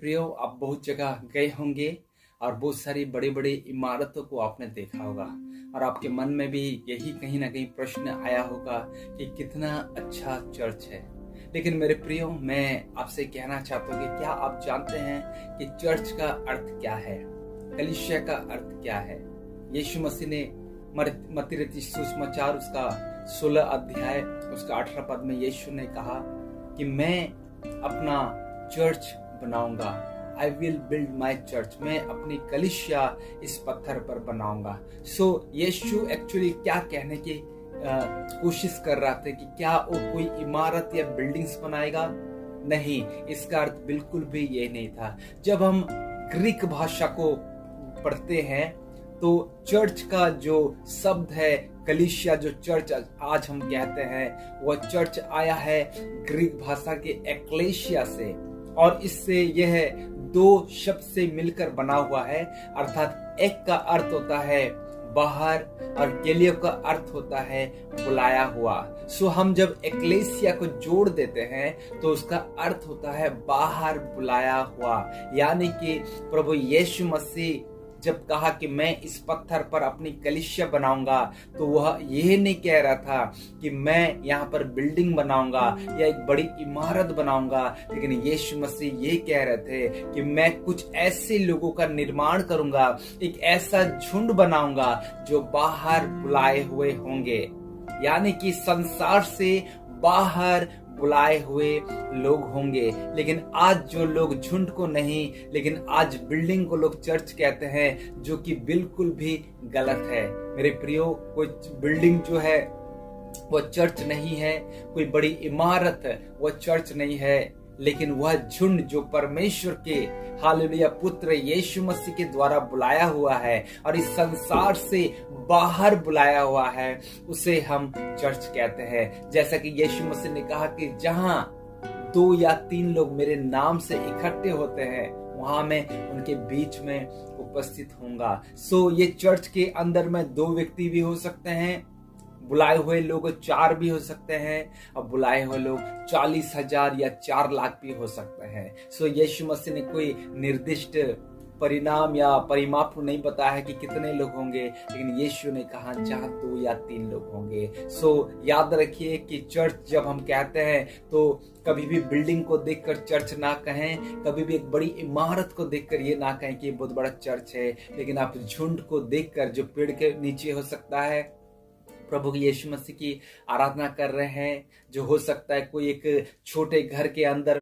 प्रियो, आप बहुत जगह गए होंगे और बहुत सारी बड़ी बड़ी इमारतों को आपने देखा होगा और आपके मन में भी यही कहीं ना कहीं प्रश्न आया होगा कि कितना अच्छा चर्च है। लेकिन मेरे प्रियो, मैं आपसे कहना चाहता हूँ कि क्या आप जानते हैं कि चर्च का अर्थ क्या है, कलीसिया का अर्थ क्या है। यीशु मसीह ने मत्ती रचित सुसमाचार उसका 16 अध्याय उसका 18 पद में यीशु ने कहा कि मैं अपना चर्च बनाऊंगा। I will build my church, मैं अपनी कलीसिया इस पत्थर पर बनाऊंगा। यीशु एक्चुअली क्या कहने की कोशिश कर रहा था कि क्या वो कोई इमारत या बिल्डिंग्स बनाएगा? नहीं, इसका अर्थ बिल्कुल भी ये नहीं था। जब हम ग्रीक भाषा को पढ़ते हैं तो चर्च का जो शब्द है कलीसिया, जो चर्च आज हम कहते हैं, वह चर्च आया है ग्रीक भाषा के एक्लेशिया से, और इससे यह दो शब्द से मिलकर बना हुआ है। अर्थात एक का अर्थ होता है बाहर और केलियो का अर्थ होता है बुलाया हुआ। हम जब एक्लेसिया को जोड़ देते हैं तो उसका अर्थ होता है बाहर बुलाया हुआ। यानी कि प्रभु यीशु मसीह जब कहा कि मैं इस पत्थर पर अपनी कलीसिया बनाऊंगा, तो वह यह नहीं कह रहा था कि मैं यहाँ पर बिल्डिंग बनाऊंगा या एक बड़ी इमारत बनाऊंगा, लेकिन यीशु मसीह ये कह रहे थे कि मैं कुछ ऐसे लोगों का निर्माण करूंगा, एक ऐसा झुंड बनाऊंगा जो बाहर बुलाए हुए होंगे। यानी कि संसार से बाहर बुलाए हुए लोग होंगे। लेकिन आज जो लोग झुंड को नहीं, लेकिन आज बिल्डिंग को लोग चर्च कहते हैं, जो कि बिल्कुल भी गलत है। मेरे प्रियो, कोई बिल्डिंग जो है वो चर्च नहीं है, कोई बड़ी इमारत वो चर्च नहीं है, लेकिन वह झुंड जो परमेश्वर के हालेलुया पुत्र यीशु मसीह के द्वारा बुलाया हुआ है और इस संसार से बाहर बुलाया हुआ है, उसे हम चर्च कहते हैं। जैसा कि यीशु मसीह ने कहा कि जहां 2 या 3 लोग मेरे नाम से इकट्ठे होते हैं, वहां मैं उनके बीच में उपस्थित होऊंगा। ये चर्च के अंदर में 2 व्यक्ति भी हो सकते हैं, बुलाए हुए लोग 4 भी हो सकते हैं, और बुलाए हुए लोग 40,000 या 4 लाख भी हो सकते हैं। यीशु मसीह ने कोई निर्दिष्ट परिणाम या परिमाप नहीं बताया है कि कितने लोग होंगे, लेकिन यीशु ने कहा जहां 2 या 3 लोग होंगे। याद रखिए कि चर्च जब हम कहते हैं तो कभी भी बिल्डिंग को देखकर चर्च ना कहें, कभी भी एक बड़ी इमारत को देखकर ये ना कहें कि ये बहुत बड़ा चर्च है, लेकिन आप झुंड को देखकर, जो पेड़ के नीचे हो सकता है प्रभु यीशु मसीह की आराधना कर रहे हैं, जो हो सकता है कोई एक छोटे घर के अंदर